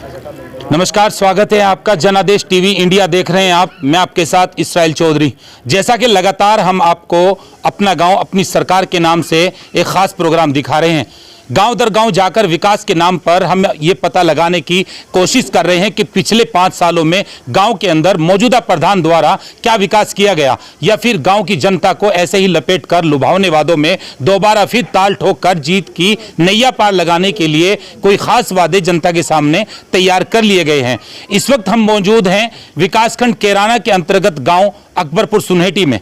नमस्कार, स्वागत है आपका जनादेश टीवी इंडिया देख रहे हैं आप। मैं आपके साथ इसराइल चौधरी। जैसा कि लगातार हम आपको अपना गांव अपनी सरकार के नाम से एक खास प्रोग्राम दिखा रहे हैं। गांव दर गांव जाकर विकास के नाम पर हम ये पता लगाने की कोशिश कर रहे हैं कि पिछले 5 सालों में गांव के अंदर मौजूदा प्रधान द्वारा क्या विकास किया गया, या फिर गांव की जनता को ऐसे ही लपेटकर लुभावने वादों में दोबारा फिर ताल ठोक कर जीत की नैया पार लगाने के लिए कोई खास वादे जनता के सामने तैयार कर लिए गए हैं। इस वक्त हम मौजूद हैं विकासखंड कैराना के अंतर्गत गाँव अकबरपुर सुनहेटी में।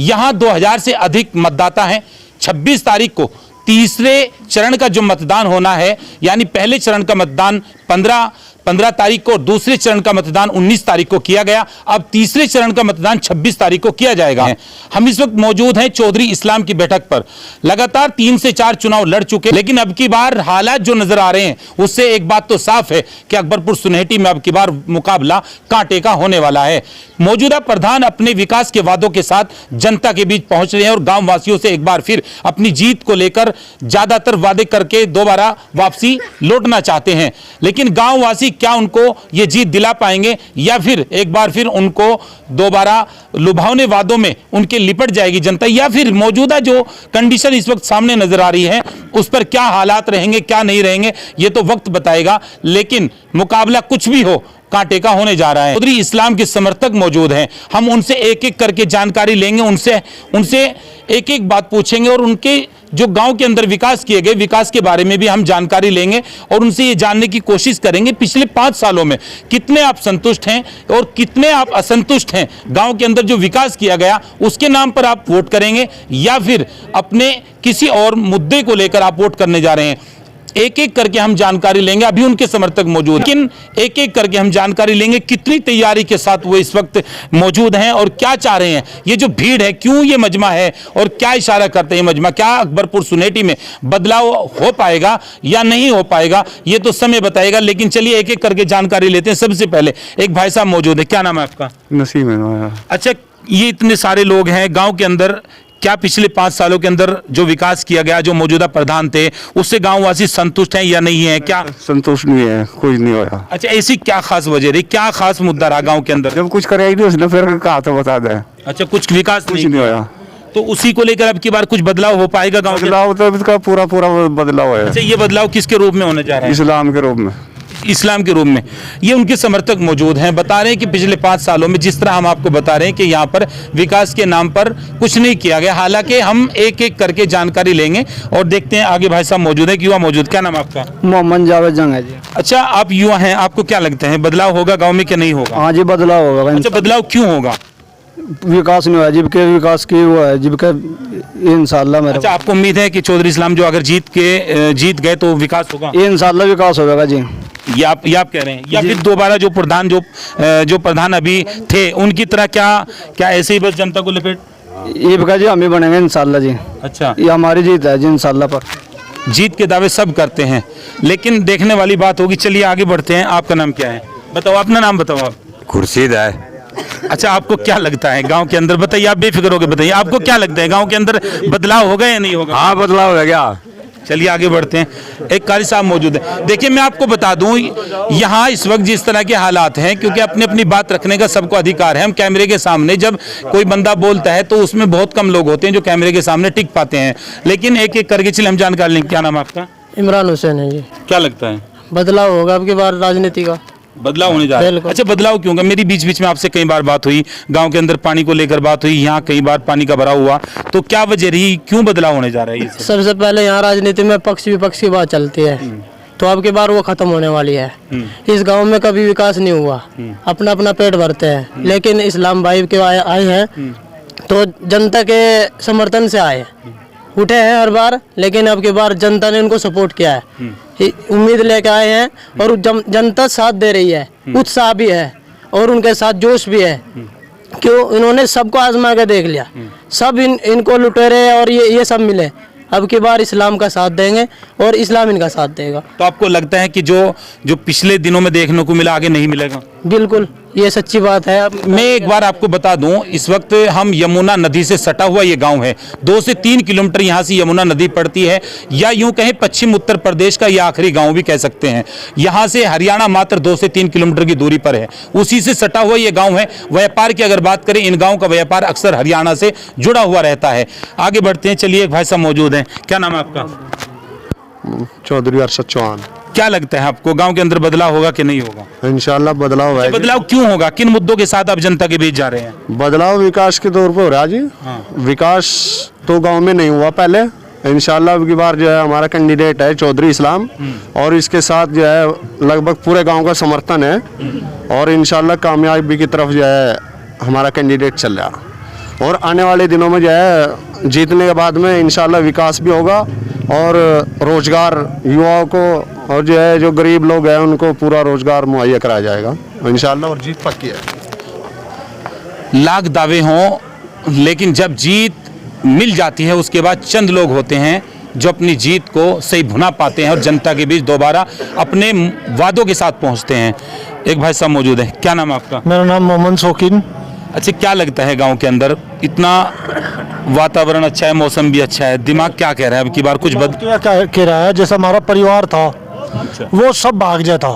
यहाँ 2000 से अधिक मतदाता हैं। 26 तारीख को तीसरे चरण का जो मतदान होना है, यानी पहले चरण का मतदान 15 तारीख को, दूसरे चरण का मतदान 19 तारीख को किया गया। अब तीसरे चरण का मतदान 26 तारीख को किया जाएगा। हम इस वक्त मौजूद हैं चौधरी इस्लाम की बैठक पर। लगातार 3 से 4 चुनाव लड़ चुके, लेकिन अब की बार हालात जो नजर आ रहे हैं उससे एक बात तो साफ है कि अकबरपुर सुनहेटी में अब की बार मुकाबला कांटे का होने वाला है। मौजूदा प्रधान अपने विकास के वादों के साथ जनता के बीच पहुंच रहे हैं और गांव वासियों से एक बार फिर अपनी जीत को लेकर ज्यादातर वादे करके दोबारा वापसी लौटना चाहते हैं। लेकिन गांव वासी क्या उनको ये जीत दिला पाएंगे, या फिर एक बार फिर उनको दोबारा लुभावने वादों में उनके लिपट जाएगी जनता, या फिर मौजूदा जो कंडीशन इस वक्त सामने नजर आ रही है उस पर क्या हालात रहेंगे, क्या नहीं रहेंगे, ये तो वक्त बताएगा। लेकिन मुकाबला कुछ भी हो कांटे का होने जा रहा है। चौधरी इस्लाम के समर्थक मौजूद हैं। हम उनसे एक एक करके जानकारी लेंगे, उनसे एक एक बात पूछेंगे और उनके जो गांव के अंदर विकास किए गए विकास के बारे में भी हम जानकारी लेंगे और उनसे ये जानने की कोशिश करेंगे पिछले 5 सालों में कितने आप संतुष्ट हैं और कितने आप असंतुष्ट हैं। गांव के अंदर जो विकास किया गया उसके नाम पर आप वोट करेंगे, या फिर अपने किसी और मुद्दे को लेकर आप वोट करने जा रहे हैं। एक एक करके हम जानकारी लेंगे। अभी उनके समर्थक मौजूद, लेकिन एक एक करके हम जानकारी लेंगे कितनी तैयारी के साथ वो इस वक्त मौजूद हैं और क्या चाह रहे हैं। ये जो भीड़ है, क्यों ये मजमा है और क्या इशारा करते हैं मजमा, क्या अकबरपुर सुनहेटी में बदलाव हो पाएगा या नहीं हो पाएगा, ये तो समय बताएगा। लेकिन चलिए एक एक करके जानकारी लेते हैं। सबसे पहले एक भाई साहब मौजूद है, क्या नाम है आपका? नसीम है। अच्छा, ये इतने सारे लोग हैं गाँव के अंदर, क्या पिछले 5 सालों के अंदर जो विकास किया गया, जो मौजूदा प्रधान थे, उससे गांववासी संतुष्ट हैं या नहीं है? क्या संतुष्ट नहीं है, कुछ नहीं होया। अच्छा, ऐसी क्या खास वजह रही, क्या खास मुद्दा रहा गांव के अंदर? जब कुछ करे नहीं उसने फिर कहा तो बता दे। अच्छा, कुछ विकास कुछ नहीं होया, तो उसी को लेकर अब की बार कुछ बदलाव हो पाएगा गाँव? बदलाव तो इसका पूरा बदलाव है। अच्छा, ये बदलाव किसके रूप में होने जा रहा है? इस्लाम के रूप में। इस्लाम के रूप में। ये उनके समर्थक मौजूद हैं, बता रहे हैं कि पिछले 5 सालों में जिस तरह हम आपको बता रहे हैं कि यहाँ पर विकास के नाम पर कुछ नहीं किया गया। हालांकि हम एक एक करके जानकारी लेंगे और देखते हैं। आगे भाई साहब मौजूद है, युवा मौजूद, क्या नाम आपका? मोहम्मद जावेद जंग है जी। अच्छा, आप युवा हैं, आपको क्या लगता है बदलाव होगा गाँव में क्या नहीं होगा? हाँ जी, बदलाव होगा। अच्छा, बदलाव क्यों होगा? विकास नहीं हुआ, जीविका विकास की वो है, जीविका इंशाल्लाह मेरा। अच्छा, आपको उम्मीद है कि चौधरी इस्लाम जो अगर जीत गए तो विकास होगा? इंशाल्लाह विकास होगा जी। ये आप कह रहे हैं, या फिर दोबारा जो प्रधान अभी थे उनकी तरह क्या ऐसे ही बस जनता को लपेट? ये जी हम ही बनेंगे इंशाल्लाह जी। अच्छा, ये हमारी जीत है जी इंशाल्लाह। पर जीत के दावे सब करते हैं, लेकिन देखने वाली बात होगी। चलिए आगे बढ़ते हैं। आपका नाम क्या है? बताओ, अपना नाम बताओ आप। खुर्शीद है। अच्छा, आपको क्या लगता है गांव के अंदर, बताइए, आप बेफिक्र होकर बताइए, आपको क्या लगता है गांव के अंदर बदलाव होगा या नहीं होगा? हाँ, बदलाव हो गया। चलिए आगे बढ़ते हैं। एक कारी साहब मौजूद है। देखिए, मैं आपको बता दूं, यहाँ इस वक्त जिस तरह के हालात हैं, क्योंकि अपनी अपनी बात रखने का सबको अधिकार है। हम कैमरे के सामने जब कोई बंदा बोलता है तो उसमें बहुत कम लोग होते हैं जो कैमरे के सामने टिक पाते हैं, लेकिन एक एक करके चलिए हम जानकारी लेंगे। क्या नाम है आपका? इमरान हुसैन है जी। क्या लगता है बदलाव होगा अब की बार राजनीति का? बदलाव होने जा रहा है। अच्छा, बदलाव क्यों होगा? मेरी बीच में आपसे कई बार बात हुई, गांव के अंदर पानी को लेकर बात हुई, यहाँ कई बार पानी का भराव हुआ, तो क्या वजह रही, क्यों बदलाव होने जा रहा है? सबसे पहले यहाँ राजनीति में पक्ष विपक्ष की बात चलती है, तो अब की बार वो खत्म होने वाली है। इस गांव में कभी विकास नहीं हुआ, अपना अपना पेट भरते हैं। लेकिन इस्लाम भाई के आए हैं तो जनता के समर्थन से आए, उठे हैं हर बार, लेकिन अब की बार जनता ने उनको सपोर्ट किया है, उम्मीद लेके आए हैं और जनता साथ दे रही है, उत्साह भी है और उनके साथ जोश भी है। क्यों? इन्होंने सबको आजमा के देख लिया, सब इनको लुटेरे और ये सब मिले। अब की बार इस्लाम का साथ देंगे और इस्लाम इनका साथ देगा। तो आपको लगता है कि जो पिछले दिनों में देखने को मिला आगे नहीं मिलेगा? बिल्कुल। ये सच्ची बात है। अब मैं एक बार आपको बता दूं, इस वक्त हम यमुना नदी से सटा हुआ ये गांव है। 2 से 3 किलोमीटर यहाँ से यमुना नदी पड़ती है, या यूं कहें पश्चिम उत्तर प्रदेश का ये आखिरी गांव भी कह सकते हैं। यहाँ से हरियाणा मात्र 2 से 3 किलोमीटर की दूरी पर है, उसी से सटा हुआ ये गांव है। व्यापार की अगर बात करें, इन गाँव का व्यापार अक्सर हरियाणा से जुड़ा हुआ रहता है। आगे बढ़ते हैं, चलिए एक भाई साहब मौजूद हैं। क्या नाम है आपका? चौधरी अरशद चौहान। क्या लगता है आपको, गांव के अंदर बदलाव होगा कि नहीं होगा? इंशाल्लाह बदलाव है। बदलाव क्यों होगा? किन मुद्दों के साथ आप जनता के बीच जा रहे हैं? बदलाव विकास के तौर पर हो रहा है जी। विकास तो गांव में नहीं हुआ पहले। इंशाल्लाह अब की बार जो है हमारा कैंडिडेट है चौधरी इस्लाम, और इसके साथ जो है लगभग पूरे गांव का समर्थन है, और इंशाल्लाह कामयाबी की तरफ जो है हमारा कैंडिडेट चल रहा। और आने वाले दिनों में जो है जीतने के बाद में इंशाल्लाह विकास भी होगा, और रोजगार युवाओं को और जो है जो गरीब लोग हैं उनको पूरा रोजगार मुहैया कराया जाएगा इंशाल्लाह, और जीत पक्की है। लाख दावे हों, लेकिन जब जीत मिल जाती है उसके बाद चंद लोग होते हैं जो अपनी जीत को सही भुना पाते हैं और जनता के बीच दोबारा अपने वादों के साथ पहुंचते हैं। एक भाई साहब मौजूद है। क्या नाम है आपका? मेरा नाम मोहम्मद शौकीन। अच्छा, क्या लगता है गांव के अंदर इतना वातावरण अच्छा है, मौसम भी अच्छा है, दिमाग क्या कह रहा है अब की बार कुछ क्या कह रहा है, जैसा हमारा परिवार था वो सब भाग जाता,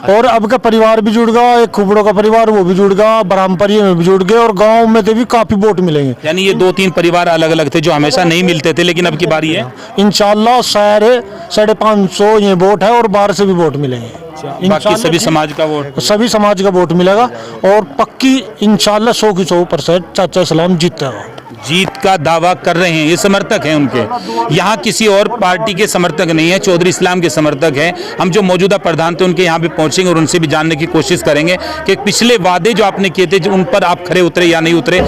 और अब का परिवार भी जुड़ गया, एक खुबड़ों का परिवार वो भी जुड़ गया, ब्रह्मपुरी में भी जुड़ गए, और गांव में तो भी काफी वोट मिलेंगे। यानी ये 2-3 परिवार अलग अलग थे जो हमेशा नहीं मिलते थे, लेकिन अब की बारी है। इंशाल्लाह 550 ये वोट है, और बाहर से भी वोट मिलेंगे। बाकी सभी समाज का वोट, सभी समाज का वोट मिलेगा, और पक्की इंशाल्लाह 100 की 100% चाचा इस्लाम जीतेगा। जीत का दावा कर रहे हैं, ये समर्थक हैं उनके। यहाँ किसी और पार्टी के समर्थक नहीं है, चौधरी इस्लाम के समर्थक हैं। हम जो मौजूदा प्रधान थे उनके यहाँ भी पहुंचेंगे और उनसे भी जानने की कोशिश करेंगे कि पिछले वादे जो आपने किए थे उन पर आप खरे उतरे या नहीं उतरे।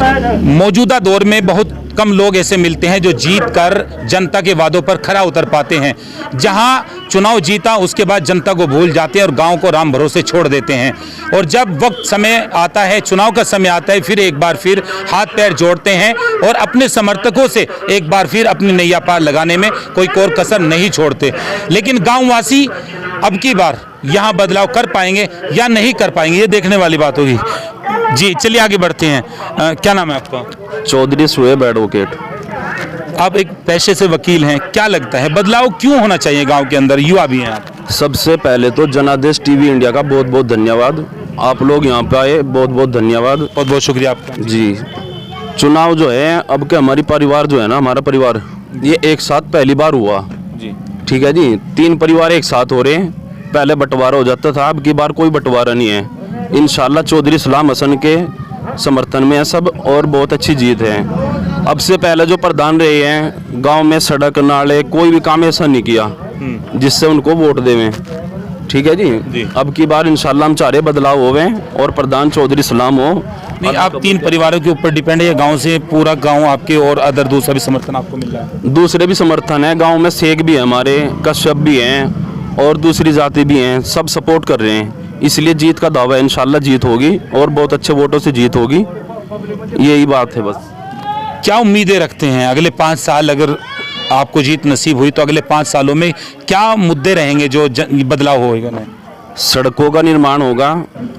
मौजूदा दौर में बहुत कम लोग ऐसे मिलते हैं जो जीत कर जनता के वादों पर खरा उतर पाते हैं। जहाँ चुनाव जीता उसके बाद जनता को भूल जाते हैं और गाँव को राम भरोसे छोड़ देते हैं, और जब वक्त समय आता है, चुनाव का समय आता है, फिर एक बार फिर हाथ पैर जोड़ते हैं और अपने समर्थकों से एक बार फिर अपनी नैया पार लगाने में कोई कोर कसर नहीं छोड़ते। लेकिन गांववासी अब की बार यहाँ बदलाव कर पाएंगे या नहीं कर पाएंगे, ये देखने वाली बात होगी। जी चलिए आगे बढ़ते हैं। क्या नाम है आपका? चौधरी सुहेब एडवोकेट। आप एक पेशे से वकील हैं, क्या लगता है बदलाव क्यों होना चाहिए गांव के अंदर? युवा भी हैं आप। सबसे पहले तो जनादेश टीवी इंडिया का बहुत बहुत धन्यवाद, आप लोग यहाँ पे आए, बहुत बहुत धन्यवाद। बहुत बहुत शुक्रिया आपका। जी, चुनाव जो है अब के हमारी परिवार जो है ना, हमारा परिवार ये एक साथ पहली बार हुआ जी। ठीक है जी, 3 परिवार एक साथ हो रहे हैं। पहले बंटवारा हो जाता था, अब की बार कोई बंटवारा नहीं है। इंशाल्लाह चौधरी इस्लाम हसन के समर्थन में है सब, और बहुत अच्छी जीत है। अब से पहले जो प्रधान रहे हैं गांव में सड़क नाले कोई भी काम ऐसा नहीं किया जिससे उनको वोट देवें। ठीक है जी, अब की बार इंशाल्लाह हम चाह रहे बदलाव होवे और प्रधान चौधरी इस्लाम हो। नहीं, आप 3 परिवारों के ऊपर डिपेंड है, गांव से पूरा गांव आपके और अदर दूसरा भी समर्थन आपको मिल रहा है? दूसरे भी समर्थन है, गांव में शेख भी है, हमारे कश्यप भी हैं, और दूसरी जाति भी हैं, सब सपोर्ट कर रहे हैं। इसलिए जीत का दावा है, इंशाल्लाह जीत होगी और बहुत अच्छे वोटों से जीत होगी, यही बात है बस। क्या उम्मीदें रखते हैं अगले 5 साल, अगर आपको जीत नसीब हुई तो अगले 5 सालों में क्या मुद्दे रहेंगे जो बदलाव होगा? सड़कों का निर्माण होगा,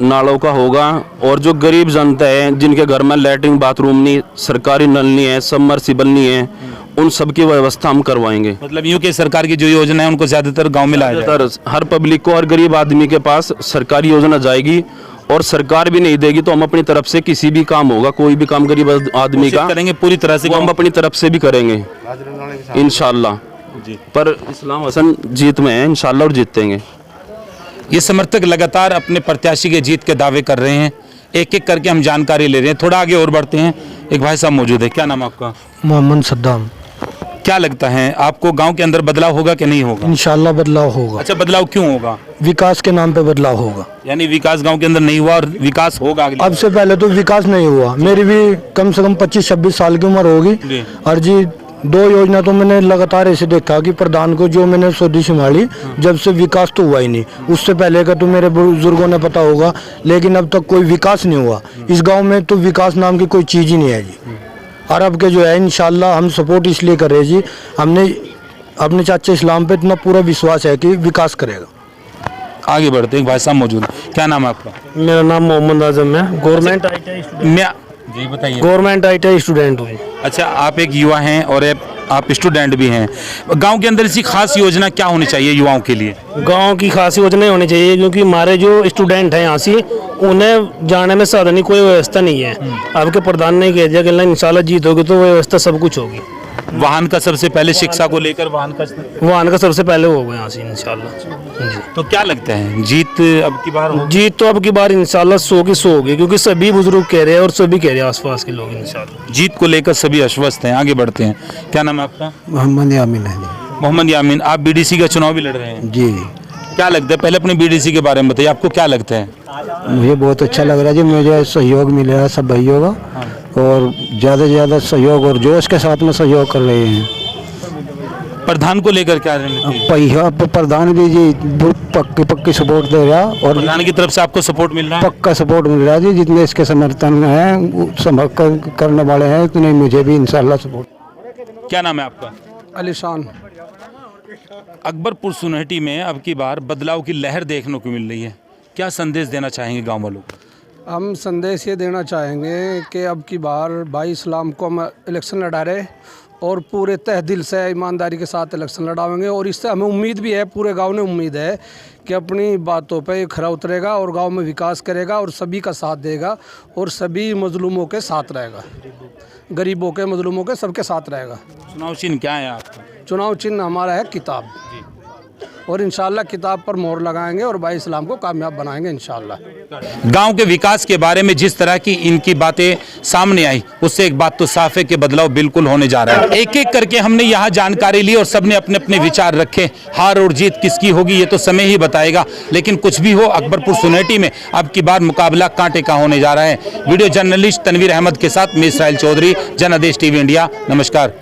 नालों का होगा, और जो गरीब जनता है जिनके घर में लैट्रिन बाथरूम नहीं, सरकारी नल नहीं है, सबमर्सिबल नहीं है, उन सब की व्यवस्था हम करवाएंगे। मतलब यूं कि सरकार की जो योजना है उनको ज्यादातर गांव में लाया जाए। हर पब्लिक को, हर गरीब आदमी के पास सरकारी योजना जाएगी, और सरकार भी नहीं देगी तो हम अपनी तरफ से किसी भी काम होगा, कोई भी काम गरीब आदमी का करेंगे पूरी तरह से, हम अपनी तरफ से भी करेंगे इंशाल्लाह। पर इस्लाम हसन जीत में है इंशाल्लाह, और जीतेंगे। ये समर्थक लगातार अपने प्रत्याशी के जीत के दावे कर रहे हैं, एक एक करके हम जानकारी ले रहे हैं। थोड़ा आगे और बढ़ते हैं, एक भाई साहब मौजूद है। क्या नाम आपका? मोहम्मद सद्दाम। क्या लगता है आपको गांव के अंदर बदलाव होगा कि नहीं होगा? इंशाल्लाह बदलाव होगा। अच्छा, बदलाव क्यों होगा? विकास के नाम पे बदलाव होगा। यानी विकास गांव के अंदर नहीं हुआ और विकास होगा अगली? अब से पहले तो विकास नहीं हुआ। मेरी भी कम से कम 25-26 साल की उम्र होगी, और जी 2 योजना तो मैंने लगातार ऐसे देखा कि प्रधान को जो मैंने सोची संभाली, जब से विकास तो हुआ ही नहीं। उससे पहले का तो मेरे बुजुर्गों ने पता होगा, लेकिन अब तक कोई विकास नहीं हुआ इस गांव में। तो विकास नाम की कोई चीज़ ही नहीं है जी। और अब के जो है इंशाल्लाह हम सपोर्ट इसलिए कर रहे हैं जी, हमने अपने चाचा इस्लाम पे इतना पूरा विश्वास है कि विकास करेगा। आगे बढ़ते हैं, एक भाई साहब मौजूद हैं। क्या नाम है आपका? मेरा नाम मोहम्मद आजम है। गवर्नमेंट ITI मैं जी बताइए। गवर्नमेंट ITI स्टूडेंट हूँ। अच्छा, आप एक युवा हैं और आप स्टूडेंट भी हैं। गांव के अंदर ऐसी खास योजना क्या होनी चाहिए युवाओं के लिए? गांव की खास योजना होनी चाहिए क्योंकि हमारे जो स्टूडेंट हैं यहाँ से उन्हें जाने में साधन की कोई व्यवस्था नहीं है। आपके प्रधान ने कह दिया कि इंशाल्लाह जीत होगी तो व्यवस्था सब कुछ होगी। वाहन का सबसे पहले शिक्षा को लेकर वाहन वाहन का सबसे पहले होगा यहाँ से इंशाल्लाह जी। तो क्या लगता है जीत अब की बार होगी? जीत तो अब की बार इंशाल्लाह 100 की 100 होगी क्योंकि सभी बुजुर्ग कह रहे हैं और सभी कह रहे हैं आसपास के लोग इंशाल्लाह। जीत को लेकर सभी आश्वस्त हैं। आगे बढ़ते हैं। क्या नाम है आपका? मोहम्मद यामीन है मोहम्मद यामीन, आप BDC का चुनाव भी लड़ रहे हैं। जी। क्या लगता है, पहले अपने BDC के बारे में बताइए, आपको क्या लगता है? मुझे बहुत अच्छा लग रहा है जी, मुझे सहयोग मिल रहा है सब भाइयों का और ज़्यादा से ज़्यादा सहयोग और जोश के साथ में सहयोग कर रहे हैं। प्रधान को लेकर क्या रणनीति? पहिया प्रधान भी जी पक्की सपोर्ट दे रहा और प्रधान की तरफ से आपको सपोर्ट मिल रहा है? पक्का सपोर्ट मिल रहा है जी। जितने इसके समर्थन हैं समर्थन करने वाले हैं उतने मुझे भी इंशाल्लाह सपोर्ट। क्या नाम है आपका? अलीशान। अकबरपुर सुनहटी में अब की बार बदलाव की लहर देखने को मिल रही है, क्या संदेश देना चाहेंगे गाँव वालों को? हम संदेश ये देना चाहेंगे कि अब की बार भाई इस्लाम को हम इलेक्शन लड़ा रहे और पूरे तह दिल से ईमानदारी के साथ इलेक्शन लड़ाएंगे और इससे हमें उम्मीद भी है, पूरे गांव ने उम्मीद है कि अपनी बातों पे खरा उतरेगा और गांव में विकास करेगा और सभी का साथ देगा और सभी मजलूमों के साथ रहेगा, गरीबों के मजलूमों के सबके साथ रहेगा। चुनाव चिन्ह क्या है आपका? चुनाव चिन्ह हमारा है किताब और इंशाल्लाह किताब पर मोहर लगाएंगे और भाई इस्लाम को कामयाब बनाएंगे इंशाल्लाह। गांव के विकास के बारे में जिस तरह की इनकी बातें सामने आई उससे एक बात तो साफ है कि बदलाव बिल्कुल होने जा रहा है। एक एक करके हमने यहाँ जानकारी ली और सबने अपने अपने विचार रखे। हार और जीत किसकी होगी ये तो समय ही बताएगा, लेकिन कुछ भी हो अकबरपुर सुनहटी में अब की बार मुकाबला कांटे का होने जा रहा है। वीडियो जर्नलिस्ट तनवीर अहमद के साथ मैं इसराइल चौधरी, जनादेश TV इंडिया। नमस्कार।